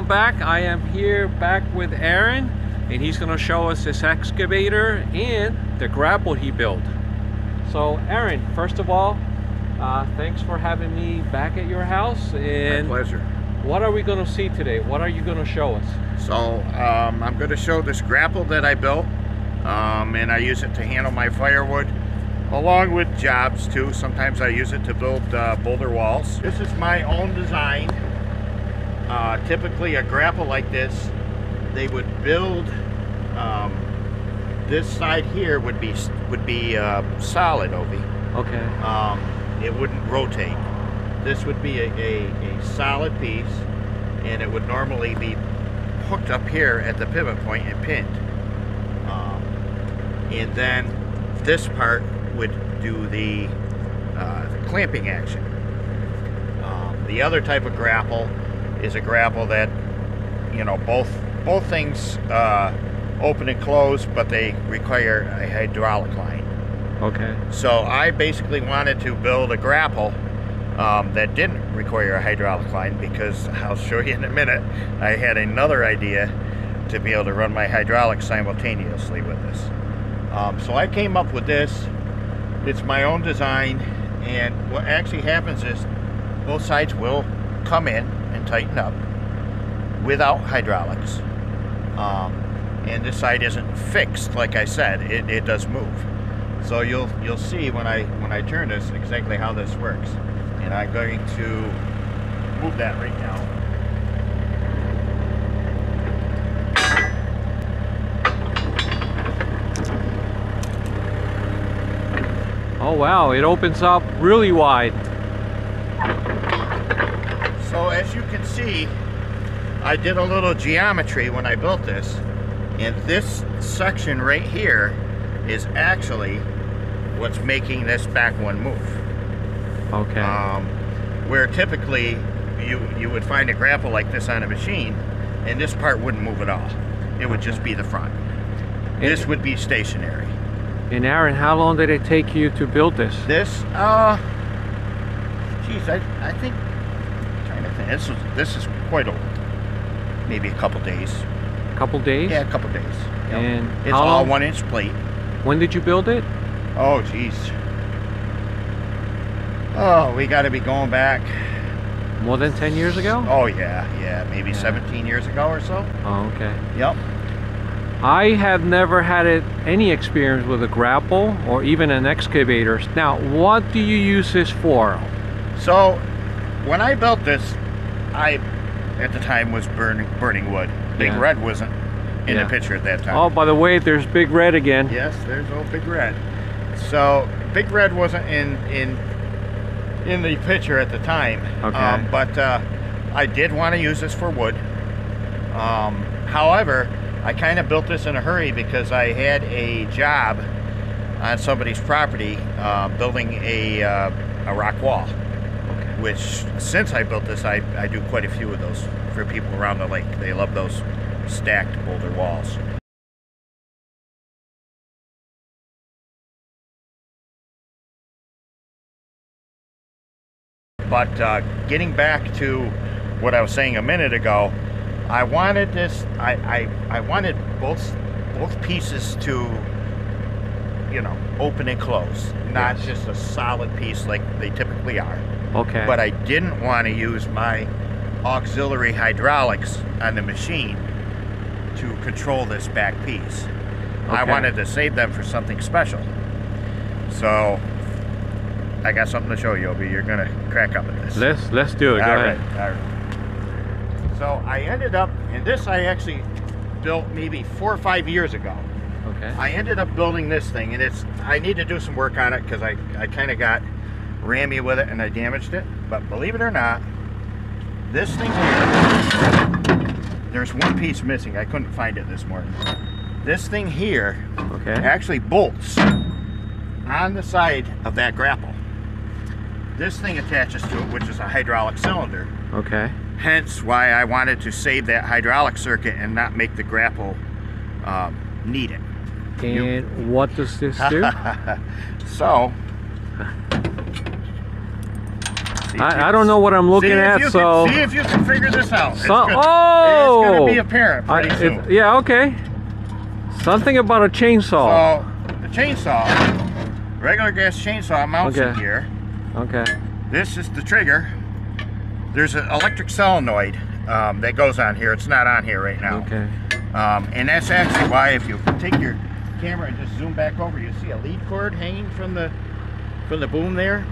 welcome back. I am here back with Aaron, and he's going to show us this excavator and the grapple he built. So Aaron, first of all, thanks for having me back at your house. And my pleasure. What are we going to see today? What are you going to show us? So I'm going to show this grapple that I built, and I use it to handle my firewood along with jobs too. Sometimes I use it to build boulder walls. This is my own design. Typically a grapple like this, they would build, this side here would be solid, Obi. Okay. It wouldn't rotate. This would be a solid piece, and it would normally be hooked up here at the pivot point and pinned. And then this part would do the clamping action. The other type of grapple is a grapple that, you know, both things open and close, but they require a hydraulic line. Okay. So I basically wanted to build a grapple that didn't require a hydraulic line, because I'll show you in a minute, I had another idea to be able to run my hydraulics simultaneously with this. So I came up with this. It's my own design, and what actually happens is both sides will come in and tighten up without hydraulics. And this side isn't fixed, like I said, it does move. So you'll see when I turn this exactly how this works. And I'm going to move that right now. Oh wow, it opens up really wide. So as you can see, I did a little geometry when I built this, and this section right here is actually what's making this back one move. Okay. Where typically you would find a grapple like this on a machine, and this part wouldn't move at all. It would just be the front. This would be stationary. And Aaron, how long did it take you to build this? This, geez, I think, I'm trying to think, this is quite old. Maybe a couple days. A couple days? Yeah, a couple days. Yep. And it's all 1-inch plate. When did you build it? Oh, geez. Oh, we got to be going back. More than 10 years ago? Oh, yeah, maybe 17 years ago or so. Oh, okay. Yep. I have never had any experience with a grapple or even an excavator. Now, what do you use this for? So, when I built this, I, at the time, was burning wood. Big Red wasn't in the picture at that time. Oh, by the way, there's Big Red again. Yes, there's old Big Red. So, Big Red wasn't in the picture at the time. Okay. But I did want to use this for wood. However, I kind of built this in a hurry because I had a job on somebody's property building a rock wall. Okay. Which, since I built this, I do quite a few of those for people around the lake. They love those stacked boulder walls. But getting back to what I was saying a minute ago, I wanted this. I wanted both pieces to, you know, open and close, not just a solid piece like they typically are. Okay. But I didn't want to use my auxiliary hydraulics on the machine to control this back piece. Okay. I wanted to save them for something special. So I got something to show you, Obi. You're gonna crack up at this. Let's do it. Go ahead. All right. So I ended up, and this I actually built maybe 4 or 5 years ago. Okay. I ended up building this thing, and I need to do some work on it because I kind of got rammy with it and I damaged it. But believe it or not, this thing here, there's one piece missing. I couldn't find it this morning. This thing here actually bolts on the side of that grapple. This thing attaches to it, which is a hydraulic cylinder. Okay. Hence why I wanted to save that hydraulic circuit and not make the grapple need it. And what does this do? So, I don't know what I'm looking at, so... See if you can figure this out. It's oh! It's going to be apparent pretty soon. Yeah, okay. Something about a chainsaw. So, the chainsaw, regular gas chainsaw mounts in here. Okay. This is the trigger. There's an electric solenoid that goes on here. It's not on here right now. Okay. And that's actually why, if you take your camera and just zoom back over, you see a lead cord hanging from the boom there.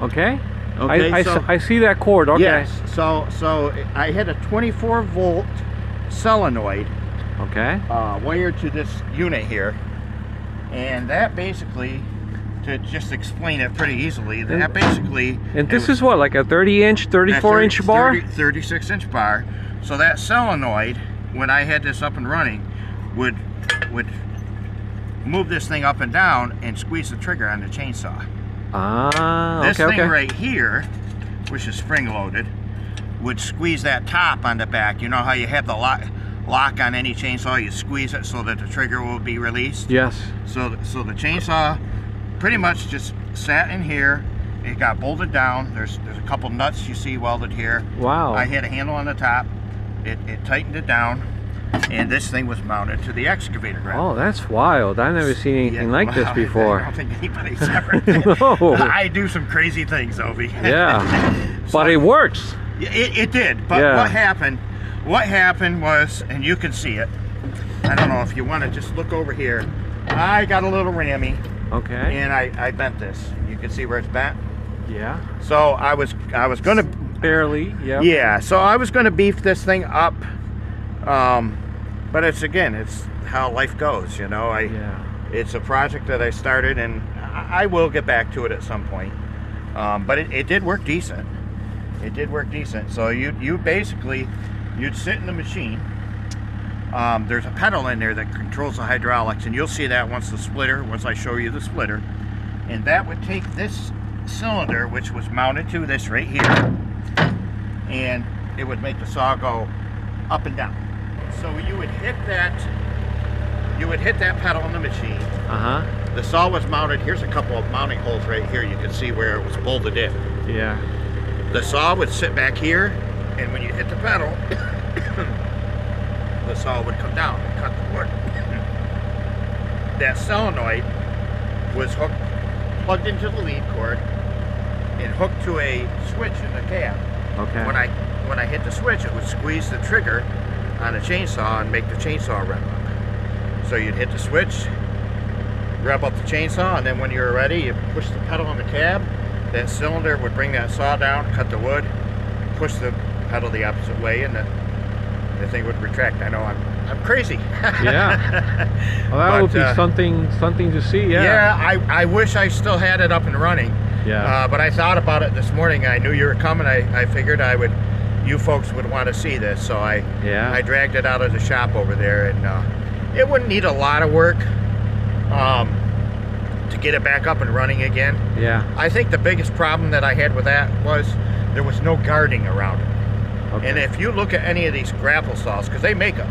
Okay. Okay. I see that cord. Okay. Yes. So I had a 24-volt solenoid. Okay. Wired to this unit here, and that basically, to just explain it pretty easily, that basically... And this is what, like a 30-inch, 34-inch bar? 36-inch bar. So that solenoid, when I had this up and running, would move this thing up and down and squeeze the trigger on the chainsaw. Ah, this thing right here, which is spring-loaded, would squeeze that top on the back. You know how you have the lock on any chainsaw, you squeeze it so that the trigger will be released? Yes. So the chainsaw pretty much just sat in here. It got bolted down. There's a couple nuts you see welded here. Wow. I had a handle on the top. It tightened it down, and this thing was mounted to the excavator grapple. Oh, that's wild. I've never seen anything like this before. I don't think anybody's ever did. No. I do some crazy things, Ovi. Yeah. So, but it works. It did. But what happened was, and you can see it, I don't know if you want to just look over here, I got a little rammy. Okay. And I bent this. You can see where it's bent? Yeah. So I was gonna barely, yeah. Yeah, so I was gonna beef this thing up. But it's how life goes, you know. It's a project that I started, and I will get back to it at some point. But it did work decent. It did work decent. So you'd sit in the machine. There's a pedal in there that controls the hydraulics, and you'll see that once I show you the splitter. And that would take this cylinder, which was mounted to this right here, and it would make the saw go up and down. So you would hit that pedal in the machine. Uh-huh. The saw was mounted. Here's a couple of mounting holes right here. You can see where it was bolted in. Yeah. The saw would sit back here, and when you hit the pedal, the saw would come down and cut the wood. That solenoid was plugged into the lead cord and hooked to a switch in the cab. Okay. When I hit the switch, it would squeeze the trigger on the chainsaw and make the chainsaw rev up. So you'd hit the switch, rev up the chainsaw, and then when you were ready, you push the pedal on the cab. That cylinder would bring that saw down, cut the wood, push the pedal the opposite way, and the thing would retract. I know I'm crazy. Yeah. Well, that would be something to see. Yeah. Yeah. I wish I still had it up and running. Yeah. But I thought about it this morning. I knew you were coming. I figured you folks would want to see this, so I dragged it out of the shop over there, and it wouldn't need a lot of work to get it back up and running again. Yeah. I think the biggest problem that I had with that was there was no guarding around it. Okay. And if you look at any of these grapple saws, because they make them,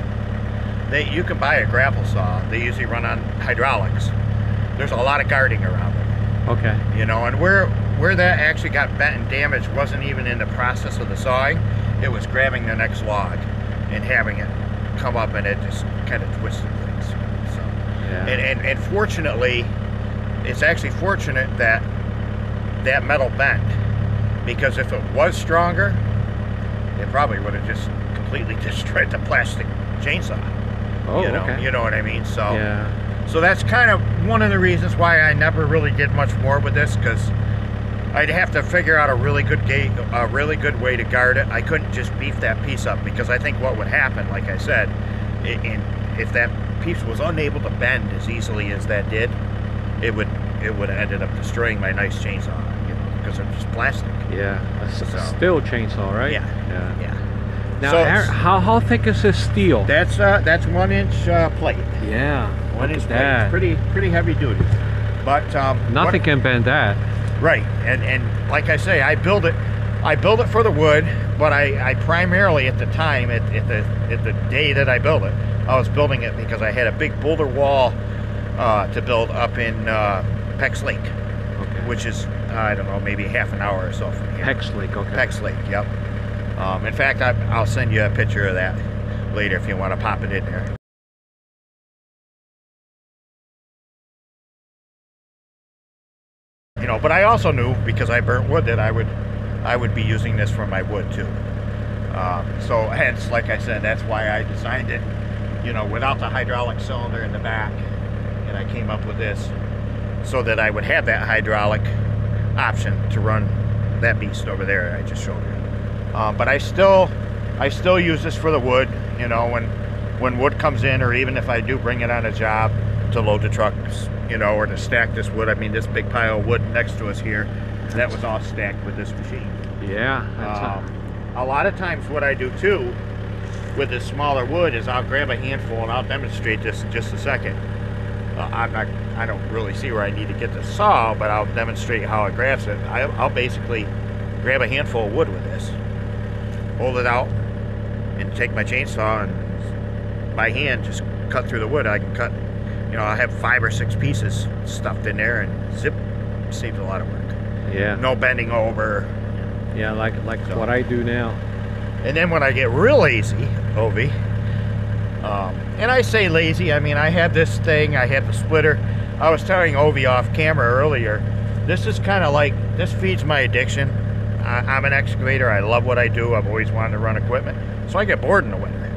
you can buy a grapple saw. They usually run on hydraulics. There's a lot of guarding around it. Okay. You know, and where that actually got bent and damaged wasn't even in the process of the sawing. It was grabbing the next log and having it come up, and it just kind of twisted things. So, yeah. And fortunately, it's actually fortunate that that metal bent, because if it was stronger, it probably would have just completely destroyed the plastic chainsaw. Oh, You know what I mean? So, yeah. So that's kind of one of the reasons why I never really did much more with this, because I'd have to figure out a really good way to guard it. I couldn't just beef that piece up, because I think what would happen, like I said, if that piece was unable to bend as easily as that did, it would have ended up destroying my nice chainsaw, you know, because it's just plastic. Yeah, a steel chainsaw, right? Yeah. Now, So Aaron, how thick is this steel? That's 1-inch plate. Yeah. 1-inch plate. It's pretty heavy duty. But nothing can bend that. Right, and like I say, I build it for the wood, but I primarily at the time, at the day that I built it, I was building it because I had a big boulder wall to build up in Peck's Lake, which is I don't know, maybe half an hour or so from here. Hex Lake, okay. Hex Lake, yep. In fact, I'll send you a picture of that later if you want to pop it in there. You know, but I also knew, because I burnt wood, that I would be using this for my wood too. So hence, like I said, that's why I designed it, you know, without the hydraulic cylinder in the back, and I came up with this so that I would have that hydraulic option to run that beast over there I just showed you. But I still use this for the wood, you know, when wood comes in, or even if I do bring it on a job to load the trucks, you know, or to stack this wood. I mean, this big pile of wood next to us here, that was all stacked with this machine. Yeah. A lot of times what I do too with this smaller wood is I'll grab a handful, and I'll demonstrate this in just a second. I don't really see where I need to get the saw, but I'll demonstrate how it grabs it. I'll basically grab a handful of wood with this, hold it out, and take my chainsaw and by hand just cut through the wood. I can cut, you know, I have 5 or 6 pieces stuffed in there, and zip, saves a lot of work. Yeah. No bending over. Yeah, like so, what I do now. And then when I get real lazy, Ovi, and I say lazy, I mean, I have this thing, I have the splitter. I was telling Ovi off camera earlier, this is kind of like, this feeds my addiction. I'm an excavator, I love what I do, I've always wanted to run equipment, so I get bored in the winter.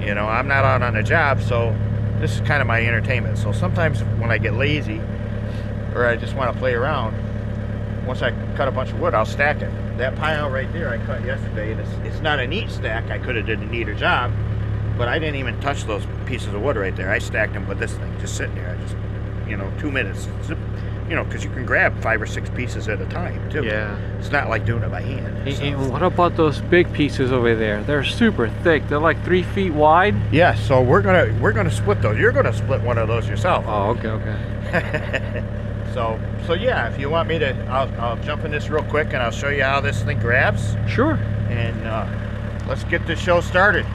You know, I'm not out on a job, so this is kind of my entertainment. So sometimes when I get lazy, or I just want to play around, once I cut a bunch of wood, I'll stack it. That pile right there I cut yesterday, and it's not a neat stack. I could have did a neater job, but I didn't even touch those pieces of wood right there. I stacked them with this thing, just sitting there. I just, you know, 2 minutes. Zip, you know, because you can grab 5 or 6 pieces at a time, too. Yeah. It's not like doing it by hand. So. And what about those big pieces over there? They're super thick. They're like 3 feet wide. Yeah, so we're gonna split those. You're gonna split one of those yourself. Oh, okay. So yeah, if you want me to, I'll jump in this real quick and I'll show you how this thing grabs. Sure. And let's get this show started.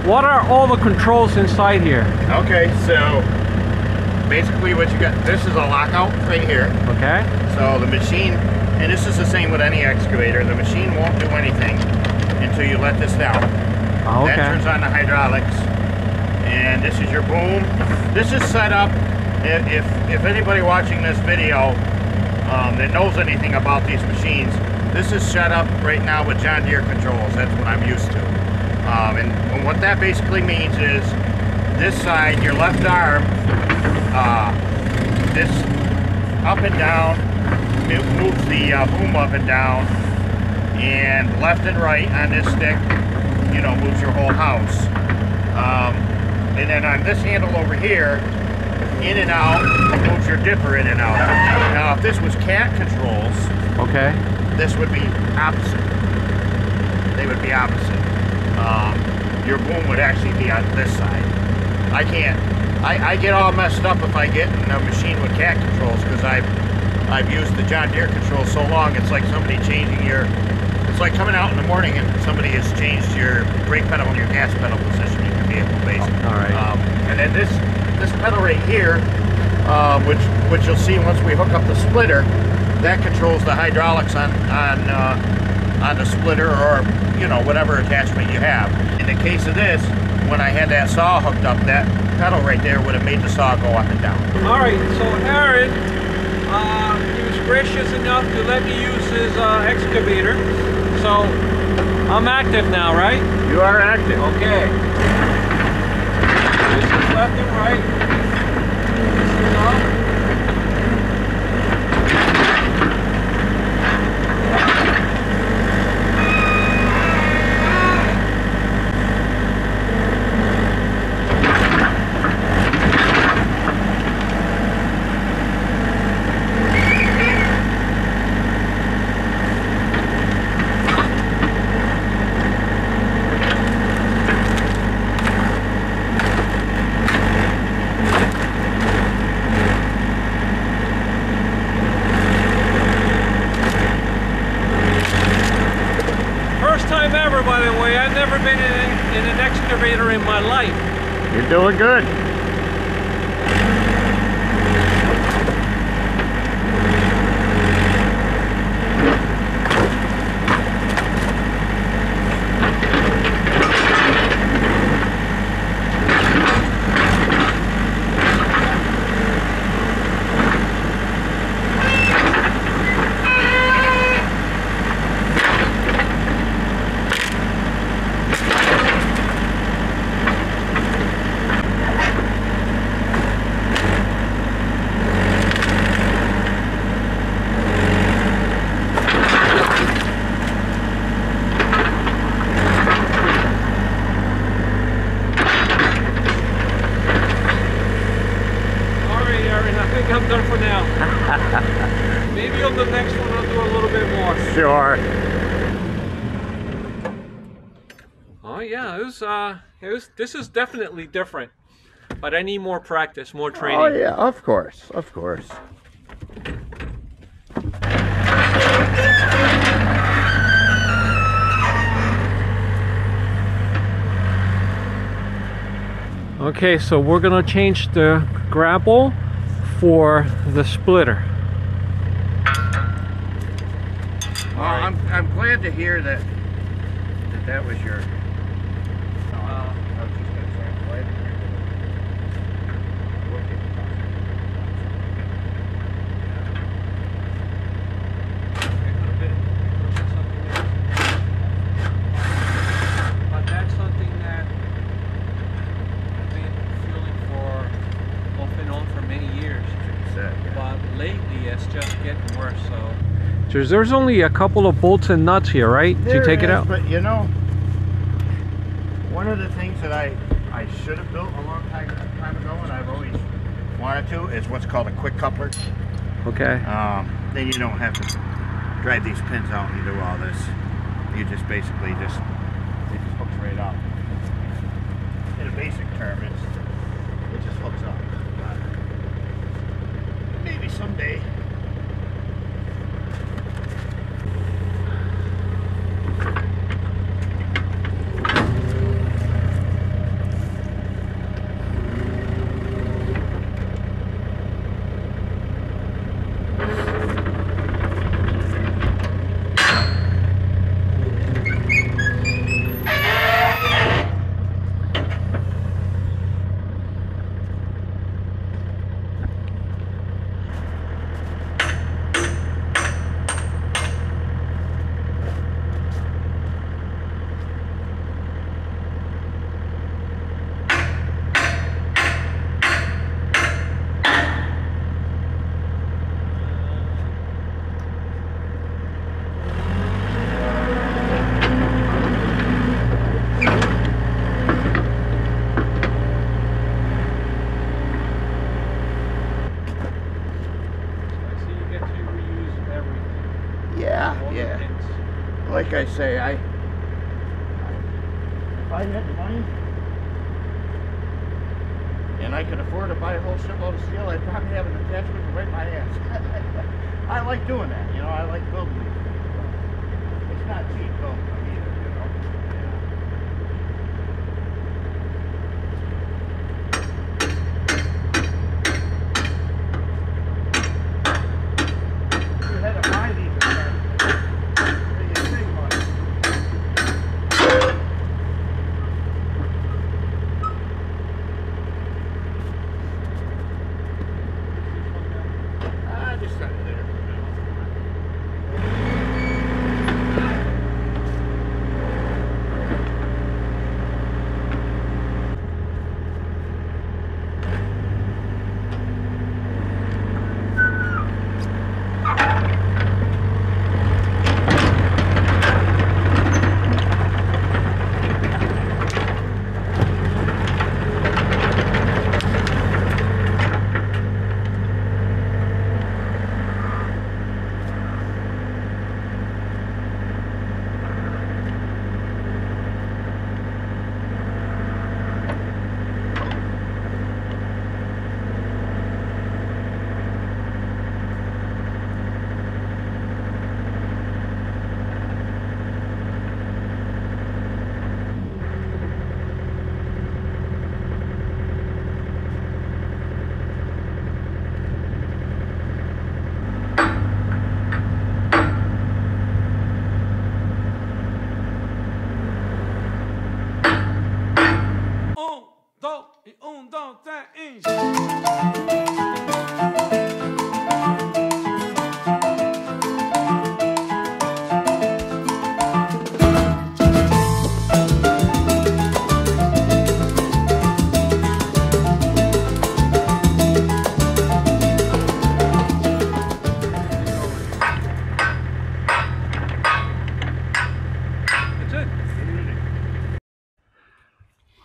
What are all the controls inside here? Okay, so basically what you got, this is a lockout right here. Okay. So the machine, and this is the same with any excavator, the machine won't do anything until you let this down. Oh, okay. That turns on the hydraulics, and this is your boom. This is set up, if anybody watching this video that knows anything about these machines, this is set up right now with John Deere controls. That's what I'm used to. And what that basically means is this side, your left arm, this up and down, it moves the boom up and down, and left and right on this stick, you know, moves your whole house. And then on this handle over here, in and out, moves your dipper in and out. Now, if this was cat controls, okay, this would be opposite. They would be opposite. Your boom would actually be on this side. I can't I get all messed up if I get in a machine with cat controls, because I've used the John Deere controls so long. It's like somebody changing your, it's like coming out in the morning and somebody has changed your brake pedal and your gas pedal position in your vehicle, basically. All right. And then this pedal right here, which you'll see once we hook up the splitter, that controls the hydraulics on the splitter, or you know, whatever attachment you have. In the case of this, when I had that saw hooked up, that pedal right there would have made the saw go up and down. All right, so Aaron, he was gracious enough to let me use his excavator. So I'm active now, right? You are active. Okay. This is left and right. This is up. By the way, I've never been in an excavator in my life. You're doing good. I'm done for now. Maybe on the next one I'll do a little bit more. Sure. Oh yeah, this is definitely different. But I need more practice, more training. Oh yeah, of course, of course. Okay, so we're gonna change the grapple for the splitter. Well, I'm glad to hear that was your. I was just going to say, I'm glad to hear But that's something that I've been feeling for off and on for many years. But lately it's just getting worse. So there's only a couple of bolts and nuts here, right? To take it out. But you know, one of the things that I should have built a long time ago, and I've always wanted to, is what's called a quick coupler. Okay. Then you don't have to drive these pins out and do all this. You just basically it just hooks right up. In a basic term, it just hooks up. Maybe someday. Yeah. Like I say, if I had the money, and I could afford to buy a whole shipload of steel, I'd probably have an attachment to right my ass. I like doing that, you know, I like building these things. It's not cheap building them either, you know. You had to buy these attachments. They save money. Just set it there.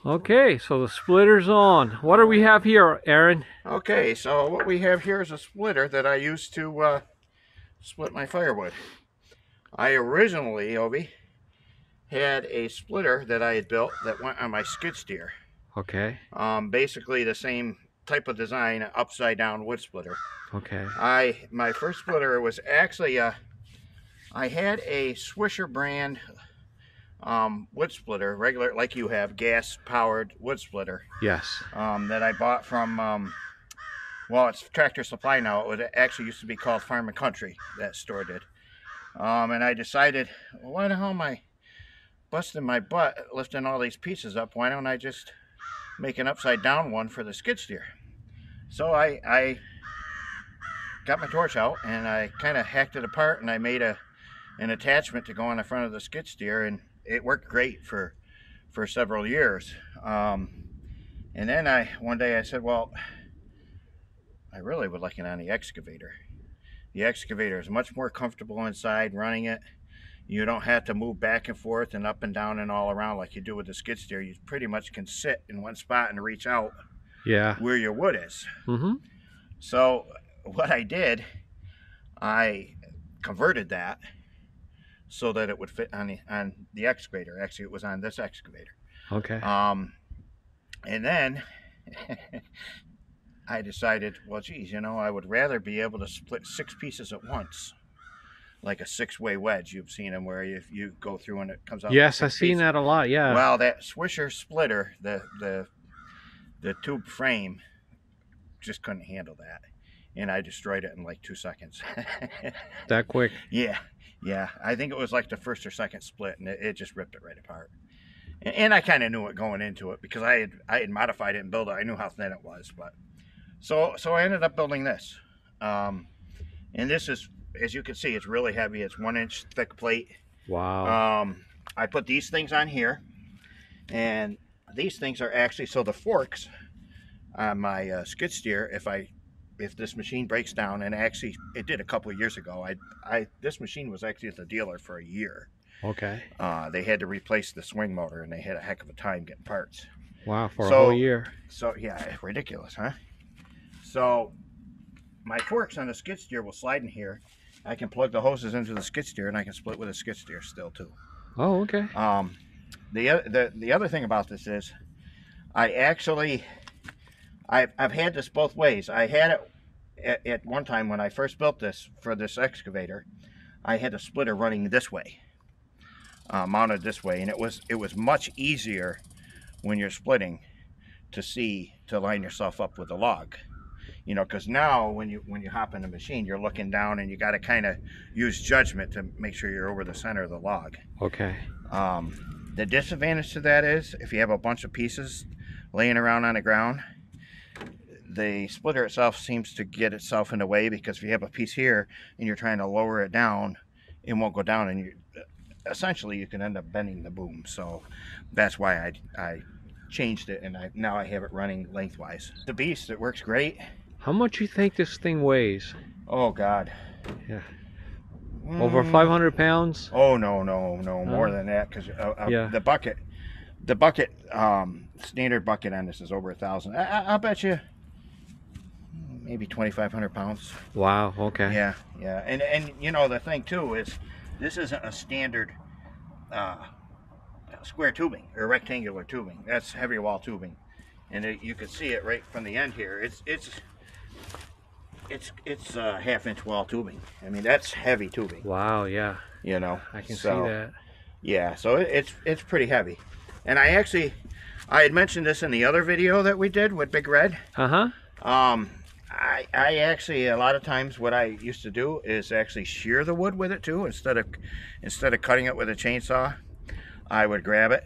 Okay, so the splitter's on. What do we have here, Aaron? Okay, so what we have here is a splitter that I used to split my firewood. I originally, Obi, had a splitter that I had built that went on my skid steer. Okay. Basically the same type of design, upside down wood splitter. Okay. My first splitter was actually I had a Swisher brand wood splitter, regular like you have, gas powered wood splitter. Yes. That I bought from well, it's Tractor Supply now. It actually used to be called Farm and Country, that store did. And I decided, why the hell am I busting my butt lifting all these pieces up? Why don't I just make an upside down one for the skid steer? So I got my torch out and I kind of hacked it apart, and I made an attachment to go on the front of the skid steer, and it worked great for several years. And then one day I said, well, I really would like it on the excavator. The excavator is much more comfortable inside running it. You don't have to move back and forth and up and down and all around like you do with the skid steer. You pretty much can sit in one spot and reach out where your wood is. Mm-hmm. So what I did, I converted that so that it would fit on the excavator. Actually, it was on this excavator. Okay. And then I decided, well, geez, you know, I would rather be able to split 6 pieces at once, like a 6-way wedge. You've seen them where you go through and it comes out. Yes, I've seen that a lot. Yeah. Well, that Swisher splitter, the tube frame, just couldn't handle that, and I destroyed it in like 2 seconds. That quick? Yeah. I think it was like the first or second split, and it just ripped it right apart. And I kind of knew it going into it because I had modified it and built it. I knew how thin it was, but so I ended up building this. And this is, as you can see, it's really heavy. It's 1-inch thick plate. Wow. I put these things on here, and these things are actually, so the forks on my skid steer, if this machine breaks down, and actually it did a couple of years ago. This machine was actually at the dealer for a year. Okay. They had to replace the swing motor, and they had a heck of a time getting parts. Wow, for a whole year. So yeah, ridiculous, huh? So my forks on the skid steer will slide in here. I can plug the hoses into the skid steer, and I can split with a skid steer still too. Oh, okay. The other thing about this is I I've had this both ways. I had it at one time when I first built this for this excavator. I had a splitter running this way, mounted this way, and it was much easier when you're splitting to line yourself up with the log. You know, because now when you hop in the machine, you're looking down and you got to kind of use judgment to make sure you're over the center of the log. Okay. The disadvantage to that is if you have a bunch of pieces laying around on the ground, the splitter itself seems to get itself in the way, because if you have a piece here and you're trying to lower it down, it won't go down, and essentially you can end up bending the boom. So that's why I changed it, and now I have it running lengthwise. The beast, it works great. How much you think this thing weighs? Oh God. Yeah. Over 500 pounds? Oh no, more than that, because yeah. the bucket, standard bucket on this is over 1,000. I'll bet you maybe 2,500 pounds. Wow. Okay. Yeah, and you know, the thing too is this isn't a standard square tubing or rectangular tubing. That's heavy wall tubing, and you can see it right from the end here. It's half-inch wall tubing. I mean, that's heavy tubing. Wow. Yeah. You know, I can see that. Yeah, so it's pretty heavy. And I had mentioned this in the other video that we did with Big Red. I actually, a lot of times what I used to do is actually shear the wood with it too. Instead of cutting it with a chainsaw, I would grab it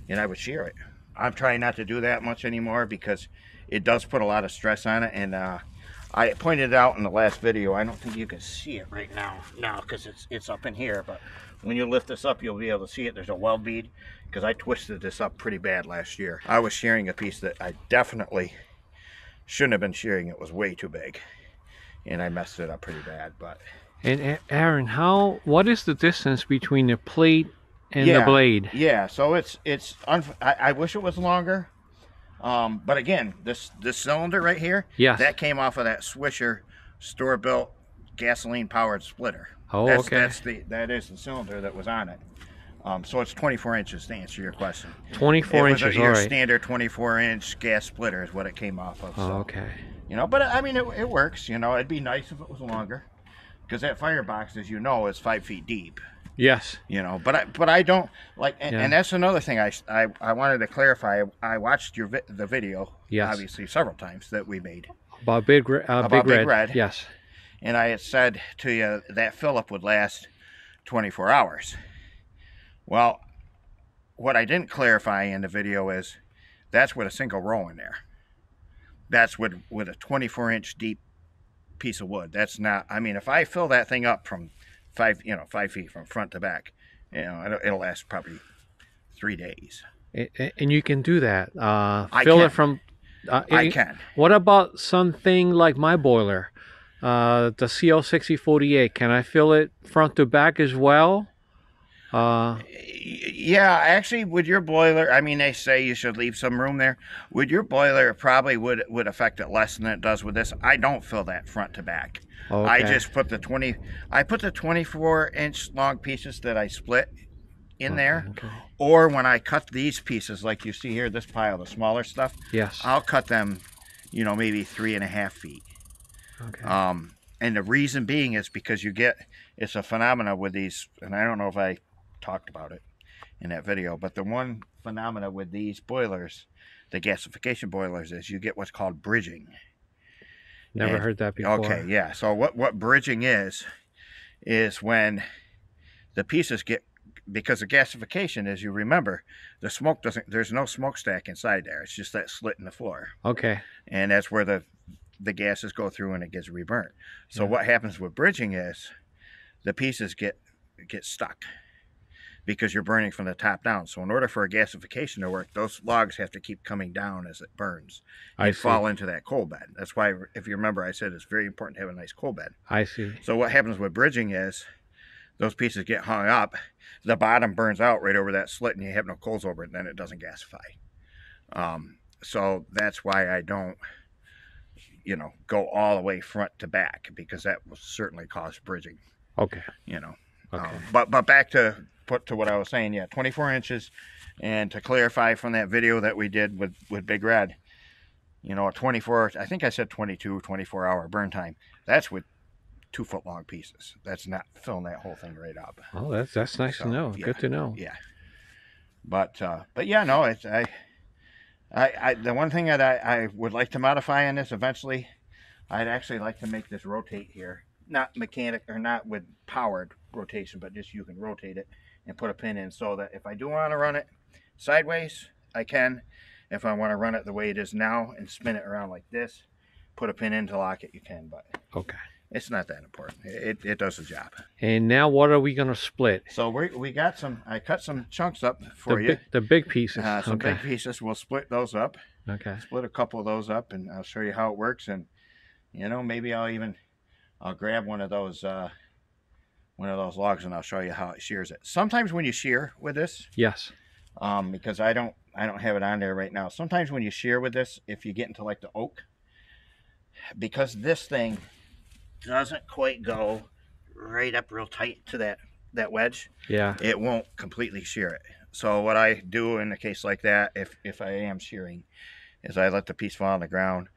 and I would shear it. I'm trying not to do that much anymore because it does put a lot of stress on it, and I pointed it out in the last video. I don't think you can see it right now because it's up in here, but when you lift this up, you'll be able to see it. There's a weld bead, because I twisted this up pretty bad last year. I was shearing a piece that I definitely shouldn't have been shearing. It was way too big, and I messed it up pretty bad. But and Aaron, what is the distance between the plate and the blade? Yeah, so I wish it was longer. But again, this cylinder right here, yes, that came off of that Swisher store-built gasoline-powered splitter. Oh, okay. That is the cylinder that was on it. So it's 24 inches to answer your question. 24 inches, all your right. Standard 24-inch gas splitter is what it came off of. Oh, so, okay. You know, but I mean, it works. You know, it'd be nice if it was longer, because that firebox, as you know, is 5 feet deep. Yes. You know, but I don't like, and that's another thing I wanted to clarify. I watched the video, yes, obviously several times, that we made about Big Red. Yes. And I had said to you that fill-up would last 24 hours. Well, what I didn't clarify in the video is that's with a single row in there. That's with a 24-inch deep piece of wood. That's not. I mean, if I fill that thing up from 5 feet from front to back, you know, it'll last probably 3 days. And you can do that. I can. What about something like my boiler, the CL6048? Can I fill it front to back as well? Yeah, actually, with your boiler, I mean, they say you should leave some room there. With your boiler, it probably would affect it less than it does with this. I don't fill that front to back. Okay. I just put the 24-inch long pieces that I split in there. Okay. Or when I cut these pieces, like you see here, this pile, the smaller stuff. Yes. I'll cut them, you know, maybe 3.5 feet. Okay. And the reason being is because it's a phenomena with these, and I don't know if I talked about it in that video, but the one phenomena with these boilers, the gasification boilers, is you get what's called bridging. Never heard that before. Okay, yeah. So what bridging is when the pieces get, because of gasification, as you remember, the smoke there's no smokestack inside there. It's just that slit in the floor. Okay. And that's where the gases go through and it gets reburnt. So what happens with bridging is the pieces get stuck because you're burning from the top down. So in order for a gasification to work, those logs have to keep coming down as it burns and fall into that coal bed. That's why, if you remember, I said it's very important to have a nice coal bed. I see. So what happens with bridging is those pieces get hung up, the bottom burns out right over that slit, and you have no coals over it, and then it doesn't gasify. So that's why I don't, you know, go all the way front to back, because that will certainly cause bridging. Okay. You know. Okay. But back to what I was saying, yeah, 24 inches. And to clarify from that video that we did with Big Red, you know, a 24, I think I said 24 hour burn time. That's with 2 foot long pieces. That's not filling that whole thing right up. Oh, that's nice to know. Yeah, Good to know. Yeah. But yeah, no, it's the one thing that I would like to modify on this eventually, I'd actually like to make this rotate here. Not mechanic or not with powered rotation, but just you can rotate it and put a pin in so that if I do want to run it sideways, I can. If I want to run it the way it is now and spin it around like this, put a pin in to lock it, you can, but okay, it's not that important. It does the job. And now what are we gonna split? So we got some, I cut some chunks up for you. The big pieces. Some big pieces. We'll split those up. Okay. Split a couple of those up, and I'll show you how it works. And you know, maybe I'll grab one of those logs and I'll show you how it shears it. Sometimes when you shear with this, yes, because I don't have it on there right now. Sometimes when you shear with this, if you get into like the oak, because this thing doesn't quite go right up real tight to that wedge, yeah, it won't completely shear it. So what I do in a case like that, if I am shearing, is I let the piece fall on the ground,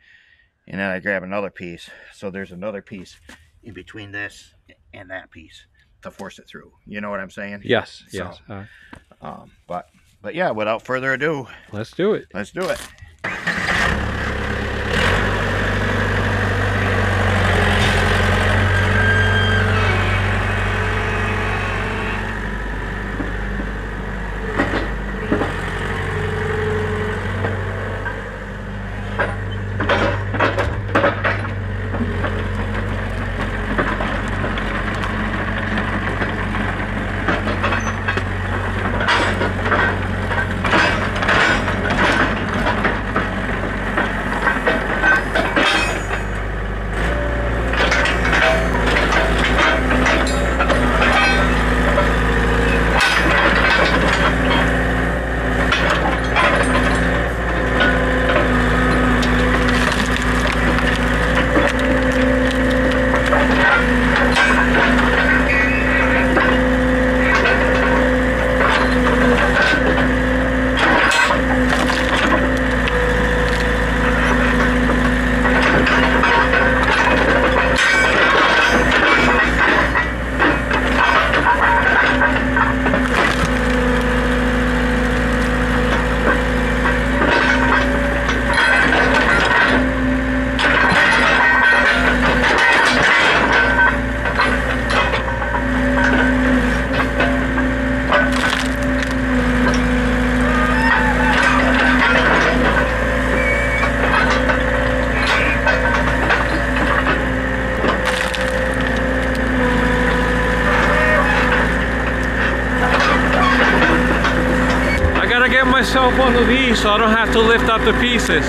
and then I grab another piece. So there's another piece in between this and that piece to force it through. You know what I'm saying? yes, So, yes. But yeah, without further ado, Let's do it. let's do it. Myself one of these so I don't have to lift up the pieces.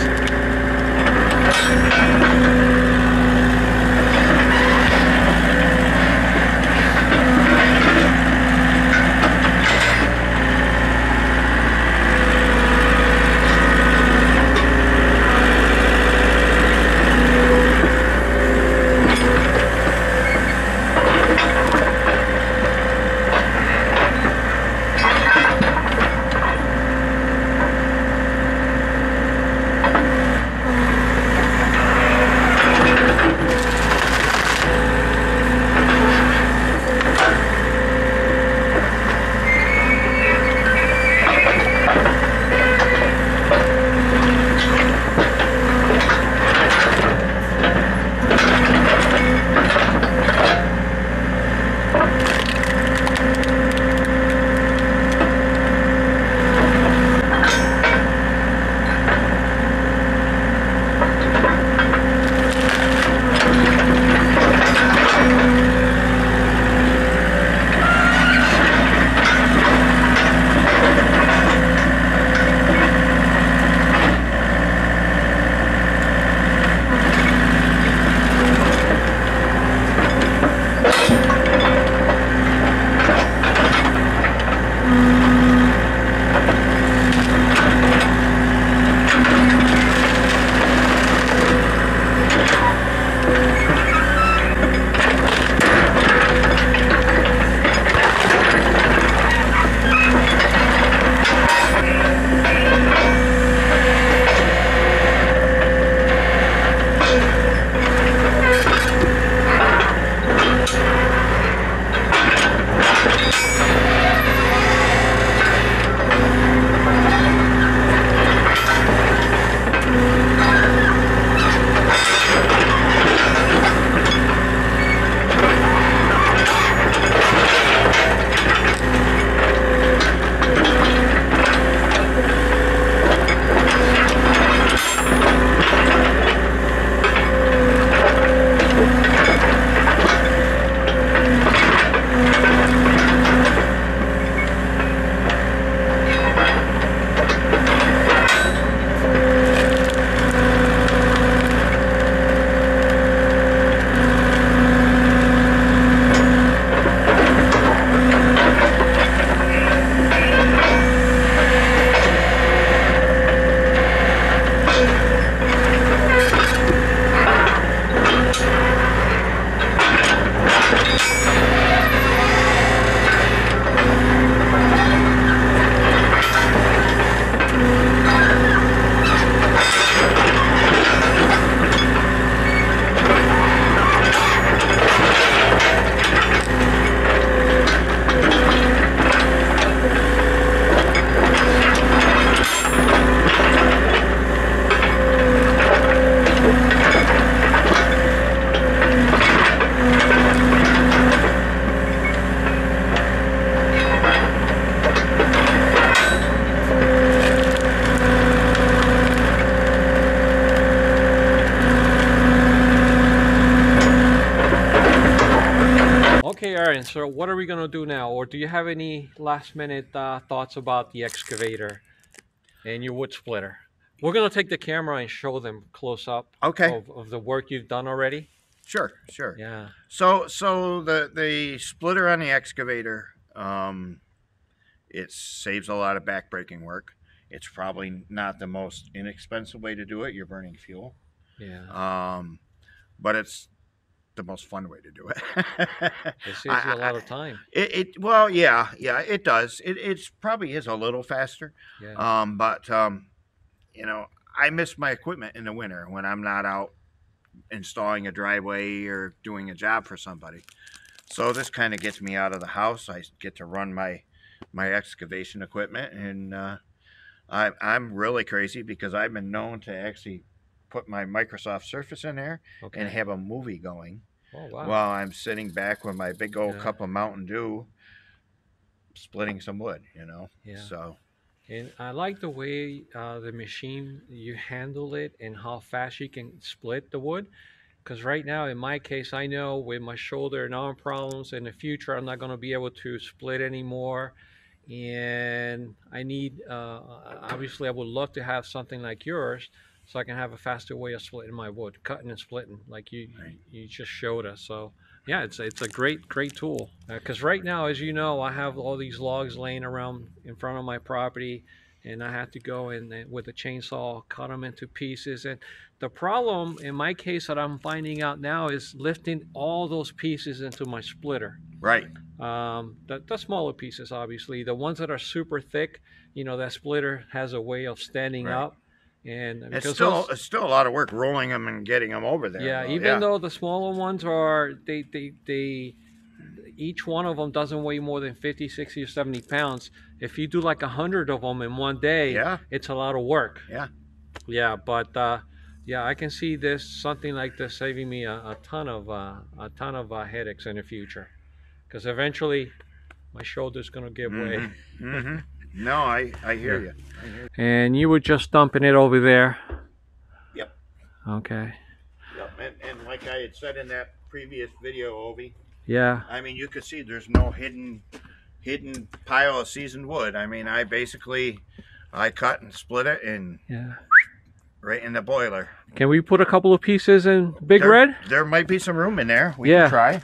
Okay, Aaron, so what are we going to do now? Or do you have any last minute thoughts about the excavator and your wood splitter? We're going to take the camera and show them close up Okay. of the work you've done already. Sure, sure. Yeah. So the splitter on the excavator, it saves a lot of backbreaking work. It's probably not the most inexpensive way to do it. You're burning fuel. Yeah. But it's the most fun way to do it. It saves you a lot of time. Well, yeah, it does. It's probably is a little faster. Yeah. But you know, I miss my equipment in the winter when I'm not out installing a driveway or doing a job for somebody. So this kind of gets me out of the house. I get to run my excavation equipment, and I'm really crazy because I've been known to actually put my Microsoft Surface in there and have a movie going while I'm sitting back with my big old cup of Mountain Dew splitting some wood, you know. Yeah. So, and I like the way the machine, you handle it and how fast you can split the wood. Because right now, in my case, I know with my shoulder and arm problems, in the future, I'm not going to be able to split anymore. And I need, obviously, I would love to have something like yours so I can have a faster way of splitting my wood, cutting and splitting like you just showed us. So yeah, it's a great tool. Because right now, as you know, I have all these logs laying around in front of my property, and I have to go in with a chainsaw, cut them into pieces. And the problem in my case that I'm finding out now is lifting all those pieces into my splitter. right. The smaller pieces, obviously, the ones that are super thick, you know, that splitter has a way of standing up. And it's still a lot of work rolling them and getting them over there. Yeah, even though the smaller ones are, each one of them doesn't weigh more than 50, 60, or 70 pounds. If you do like 100 of them in one day, it's a lot of work. Yeah, but yeah, I can see something like this saving me a ton of headaches in the future, because eventually my shoulder's going to give way. No, I hear you. And you were just dumping it over there. Yep. Okay. Yep. And like I had said in that previous video, Ovi. Yeah. I mean, you can see there's no hidden pile of seasoned wood. I mean, I cut and split it and right in the boiler. Can we put a couple of pieces in Big Red? There might be some room in there. We can try.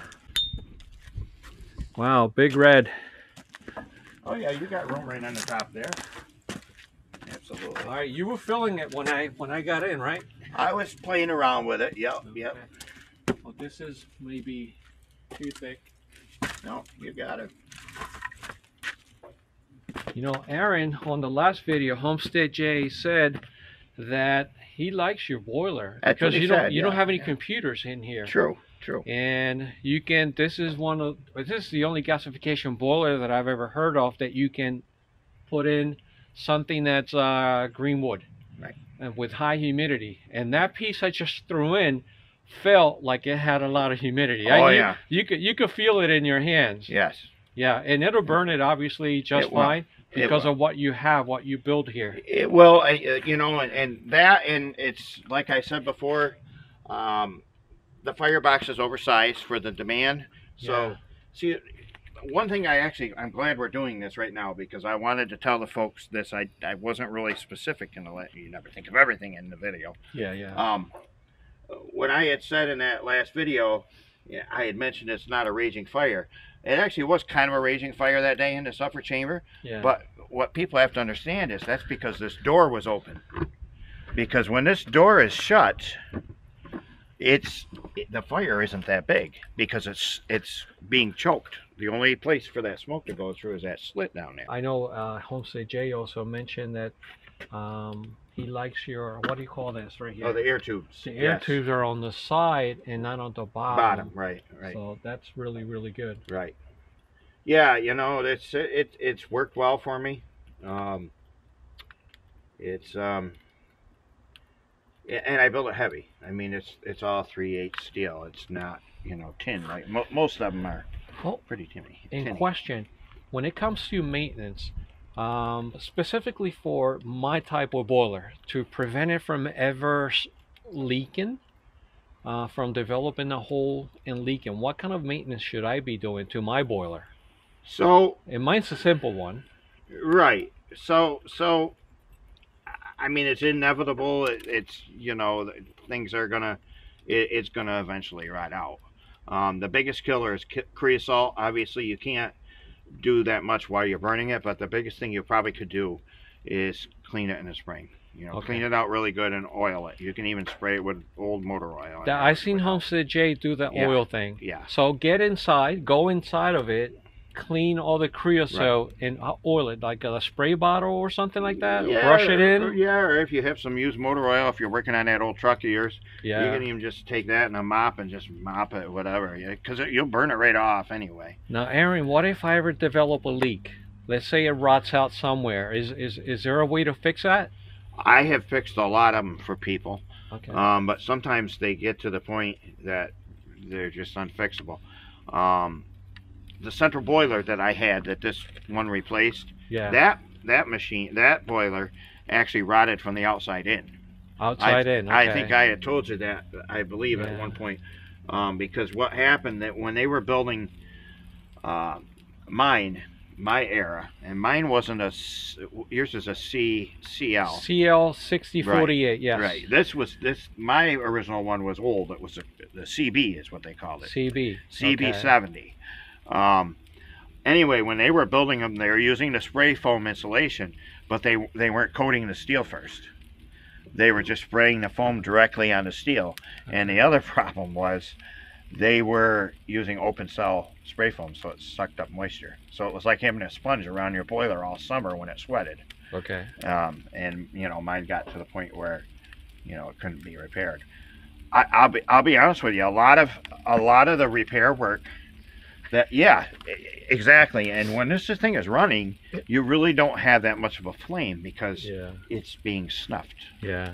Wow, Big Red. Oh yeah, you got room right on the top there. Absolutely. All right, you were filling it when I got in, right? I was playing around with it. Yep. Well, this is maybe too thick. No, you got it. You know, Aaron, on the last video, Homestead Jay said that he likes your boiler because you don't have any computers in here. True. And you can. This is the only gasification boiler that I've ever heard of that you can put in something that's green wood, and with high humidity. And that piece I just threw in felt like it had a lot of humidity. You could feel it in your hands. Yes. Yeah, and it'll burn it obviously just fine because of what you build here. It will, you know, and it's like I said before. The firebox is oversized for the demand. So, see, one thing I'm glad we're doing this right now, because I wanted to tell the folks this. I wasn't really specific in the you never think of everything in the video. When I had said in that last video, I had mentioned it's not a raging fire. It actually was kind of a raging fire that day in this upper chamber. But what people have to understand is that's because this door was open. Because when this door is shut, the fire isn't that big because it's being choked. The only place for that smoke to go through is that slit down there. I know Homestead Jay also mentioned that he likes your, what do you call this right here? Oh, the air tubes. The air tubes are on the side and not on the bottom. Right. So that's really, really good. Right. Yeah, you know, it's worked well for me. And I built it heavy. I mean, it's all 3/8 steel. It's not, you know, tin. Right? Most of them are pretty tinny. In question, when it comes to maintenance, specifically for my type of boiler, to prevent it from ever leaking, from developing a hole and leaking? What kind of maintenance should I be doing to my boiler? So, And mine's a simple one. right. So I mean, it's inevitable. It's, you know, things are gonna, it's gonna eventually rot out. The biggest killer is creosote. Obviously, you can't do that much while you're burning it, but the biggest thing you probably could do is clean it in the spring. You know, Okay. clean it out really good and oil it. You can even spray it with old motor oil. I seen Homestead J do the Yeah. oil thing. Yeah. So get inside, go inside of it, clean all the creosote and oil it like a spray bottle or something like that. Yeah, Brush it in. Yeah, or if you have some used motor oil, if you're working on that old truck of yours, Yeah. you can even just take that in a mop and just mop it, whatever. Because you'll burn it right off anyway. Now, Aaron, what if I ever develop a leak? Let's say it rots out somewhere. Is there a way to fix that? I have fixed a lot of them for people, Okay. but sometimes they get to the point that they're just unfixable. The central boiler that I had that this one replaced, Yeah. that boiler actually rotted from the outside in. Outside in. Okay. I think I had told you that, I believe, at Yeah. one point, because what happened that when they were building my era, and mine wasn't yours is a CL. CL 6048. Yes. Right. My original one was old. It was the CB is what they called it. CB. CB Okay. 70. Anyway, when they were building them, they were using the spray foam insulation, but they weren't coating the steel first. They were just spraying the foam directly on the steel. And the other problem was they were using open cell spray foam, so it sucked up moisture. So it was like having a sponge around your boiler all summer when it sweated. Okay. And you know, mine got to the point where, you know, it couldn't be repaired. I'll be honest with you. A lot of the repair work. Yeah, exactly. And when this thing is running, you really don't have that much of a flame because it's being snuffed. Yeah.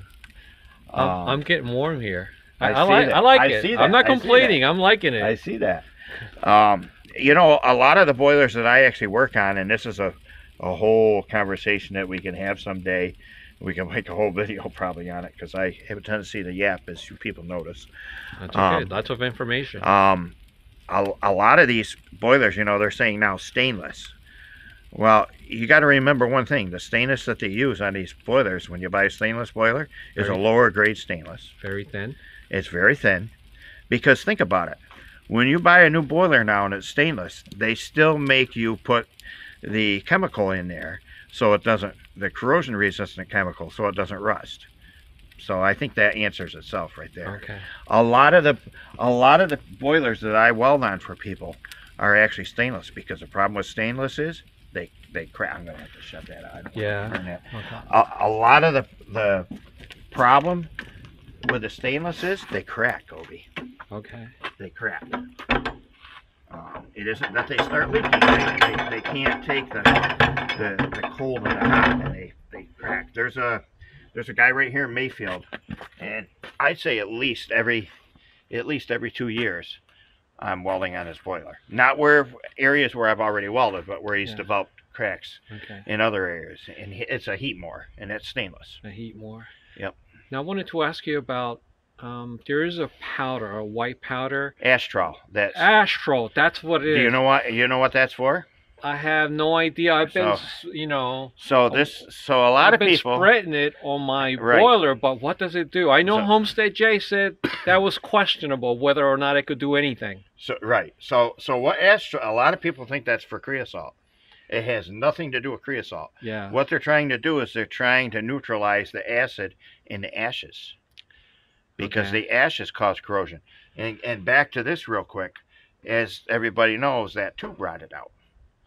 I'm getting warm here. I like see it. that. I'm not I see complaining. that. I'm liking it. I see that. You know, a lot of the boilers that I actually work on, and this is a whole conversation that we can have someday. We can make a whole video probably on it because I have a tendency to yap, as you people notice. That's okay. Lots of information. A lot of these boilers, you know, they're saying now stainless. Well, you got to remember one thing. The stainless that they use on these boilers, when you buy a stainless boiler, is a lower grade stainless. Very thin. It's very thin. Because think about it. When you buy a new boiler now and it's stainless, they still make you put the chemical in there so it doesn't, the corrosion resistant chemical, so it doesn't rust. So I think that answers itself right there. Okay. A lot of the boilers that I weld on for people are actually stainless, because the problem with stainless is they crack. I'm gonna have to shut that out. Yeah. Okay. A lot of the problem with the stainless is they crack, Obi. Okay. They crack. It isn't that they start leaking. They can't take the cold and the hot, and they crack. There's a guy right here in Mayfield, and I'd say at least every 2 years, I'm welding on his boiler. Not areas where I've already welded, but where he's developed cracks in other areas. And it's a Heatmore, and it's stainless. A Heatmore. Yep. Now I wanted to ask you about. There is a powder, a white powder. Astral. That's Astral. That's what it is. Do you know what that's for? I have no idea. I've been, you know. So a lot of people spreading it on my boiler, but what does it do? I know Homestead J said that was questionable whether or not it could do anything. So what Astral? A lot of people think that's for creosote. It has nothing to do with creosote. Yeah. What they're trying to do is they're trying to neutralize the acid in the ashes, because the ashes cause corrosion. And back to this real quick, as everybody knows, that tube rotted out.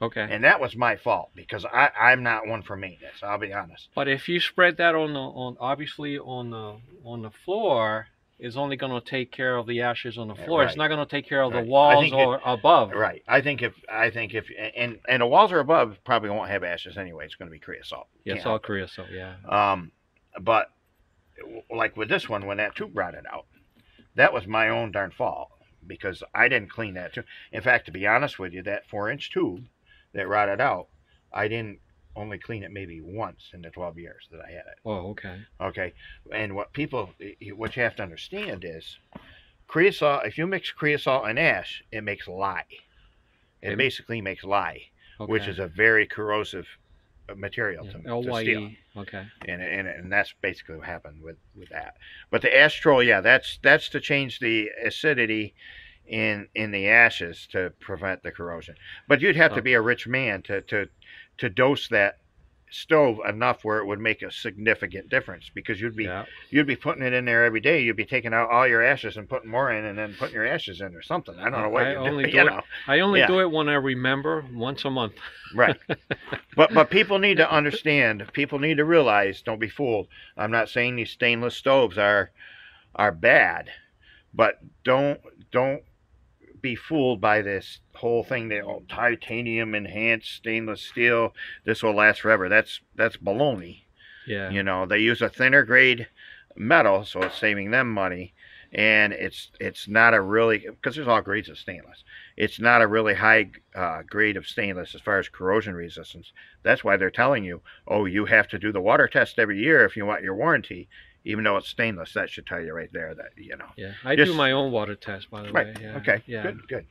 Okay. And that was my fault, because I'm not one for maintenance. I'll be honest. But if you spread that on the floor, it's only going to take care of the ashes on the floor. It's not going to take care of the walls or above. Right. I think if and the walls are above, probably won't have ashes anyway. It's going to be creosote. Yeah, it's all creosote. Yeah. But like with this one, when that tube rotted out, that was my own darn fault, because I didn't clean that tube. In fact, to be honest with you, that 4-inch tube that rotted out, I didn't only clean it maybe once in the 12 years that I had it. Oh, okay. Okay. And what you have to understand is, creosote, if you mix creosote and ash, it makes lye. It basically makes lye, which is a very corrosive material to steel. Okay. And that's basically what happened with that. But the ash troll, yeah, that's to change the acidity in the ashes to prevent the corrosion. But you'd have to be a rich man to dose that stove enough where it would make a significant difference, because you'd be putting it in there every day. You'd be taking out all your ashes and putting more in, and then putting your ashes in or something. I don't know what I only do it when I remember, once a month. Right. But people need to understand. People need to realize. Don't be fooled. I'm not saying these stainless stoves are bad, but don't be fooled by this whole thing that titanium enhanced stainless steel, this will last forever. That's baloney. Yeah. You know, they use a thinner grade metal, so it's saving them money, and it's not a really, because there's all grades of stainless, it's not a really high grade of stainless as far as corrosion resistance. That's why they're telling you, oh, you have to do the water test every year if you want your warranty. Even though it's stainless, that should tell you right there that, you know. Yeah, I do my own water test, by the way. Yeah. Okay. Yeah. Good.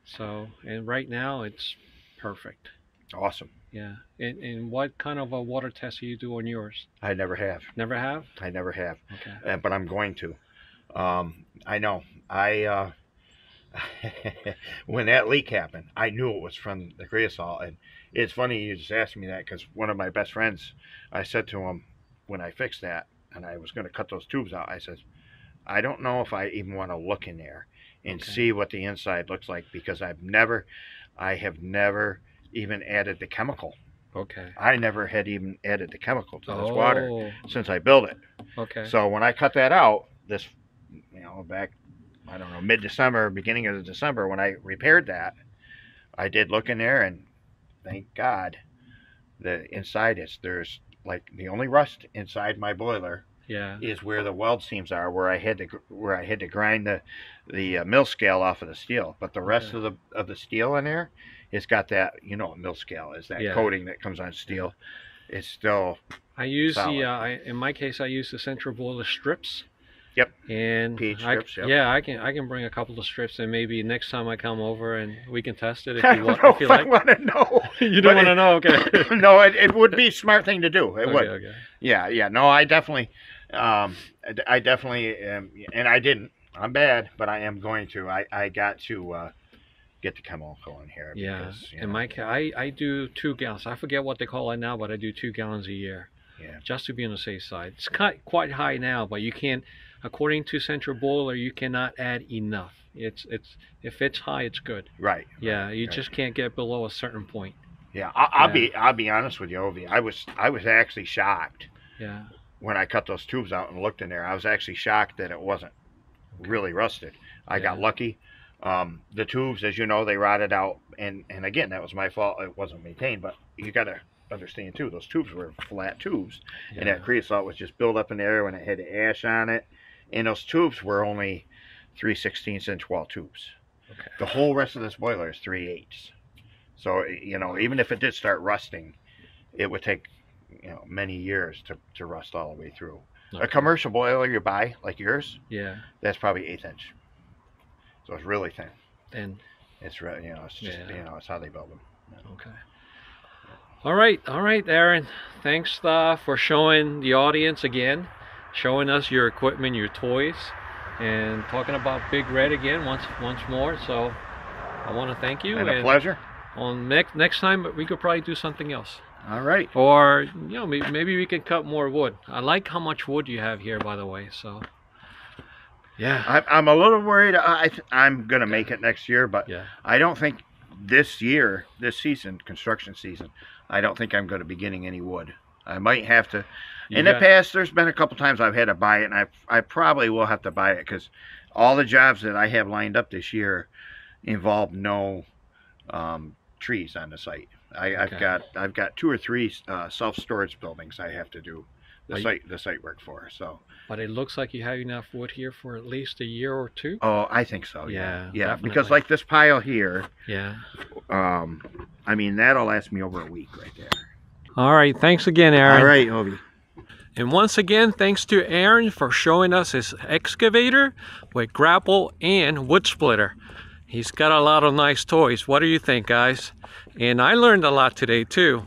So, and right now it's perfect. Awesome. Yeah. And what kind of a water test do you do on yours? I never have. Never have? I never have. Okay. But I'm going to. I know. When that leak happened, I knew it was from the creosote. And it's funny you just asked me that, because one of my best friends, I said to him when I fixed that, and I was going to cut those tubes out, I said, I don't know if I even want to look in there and see what the inside looks like, because I have never even added the chemical. Okay. I never had even added the chemical to this water since I built it. Okay. So when I cut that out, this, back, I don't know, mid-December, beginning of December, when I repaired that, I did look in there, and thank God, the inside there's like the only rust inside my boiler is where the weld seams are, where I had to grind the mill scale off of the steel. But the rest of the steel in there, it's got that, what mill scale is, that coating that comes on steel. It's still I use solid. in my case I use the central boiler strips. Yep. And PH strips. Yeah, I can bring a couple of strips, and maybe next time I come over and we can test it if you want. If you like. I want to know. You don't want to know, okay? No, it would be a smart thing to do. It would. Okay. Yeah. No, I definitely am, and I didn't. I'm bad, but I am going to. I got to get the chemical in here. Yeah. Because, in my case, I do 2 gallons. I forget what they call it now, but I do 2 gallons a year. Yeah. Just to be on the safe side. It's quite high now, but you can't. According to central boiler, you cannot add enough. If it's high, it's good. Right. Yeah, you just can't get below a certain point. Yeah, I'll be honest with you, Ovi. I was actually shocked. Yeah. When I cut those tubes out and looked in there, I was actually shocked that it wasn't really rusted. I got lucky. The tubes, as you know, they rotted out, and again, that was my fault. It wasn't maintained, but you got to understand too. Those tubes were flat tubes, and that creosote was just built up in there when it had the ash on it. And those tubes were only 3/16" wall tubes. Okay. The whole rest of this boiler is 3/8. So, even if it did start rusting, it would take, many years to rust all the way through. Okay. A commercial boiler you buy, like yours, that's probably 1/8 inch. So it's really thin. And it's really, it's just, it's how they build them. Okay. All right, Aaron. Thanks for showing the audience again. Showing us your equipment, your toys, and talking about Big Red again once more. So I want to thank you. And a pleasure. On next time, we could probably do something else. All right. Or maybe we can cut more wood. I like how much wood you have here, by the way. So yeah, I'm a little worried. I'm gonna make it next year, but I don't think this season, construction season, I don't think I'm going to be getting any wood. I might have to. In the past, there's been a couple times I've had to buy it, and I probably will have to buy it, because all the jobs that I have lined up this year involve no trees on the site. I've got 2 or 3 self-storage buildings I have to do the site work for. So. But it looks like you have enough wood here for at least a year or 2. Oh, I think so. Yeah. Definitely. Because like this pile here. Yeah. I mean, that'll last me over a week right there. All right. Thanks again, Aaron. All right, Ovi. And once again, thanks to Aaron for showing us his excavator with grapple and wood splitter. He's got a lot of nice toys. What do you think, guys? And I learned a lot today too.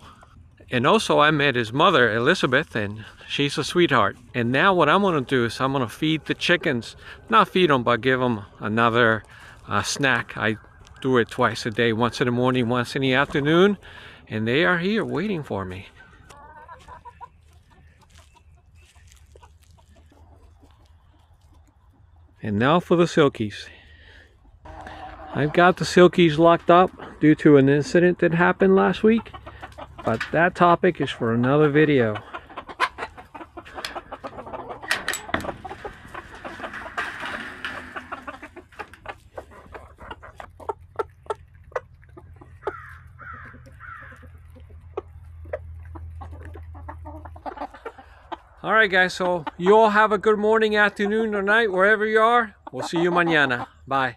And also I met his mother, Elizabeth, and she's a sweetheart. And now what I'm gonna do is I'm gonna feed the chickens. Not feed them, but give them another snack. I do it twice a day, once in the morning, once in the afternoon. And they are here waiting for me. And now for the silkies. I've got the silkies locked up due to an incident that happened last week, but that topic is for another video. Alright guys, so you all have a good morning, afternoon, or night, wherever you are. We'll see you mañana. Bye.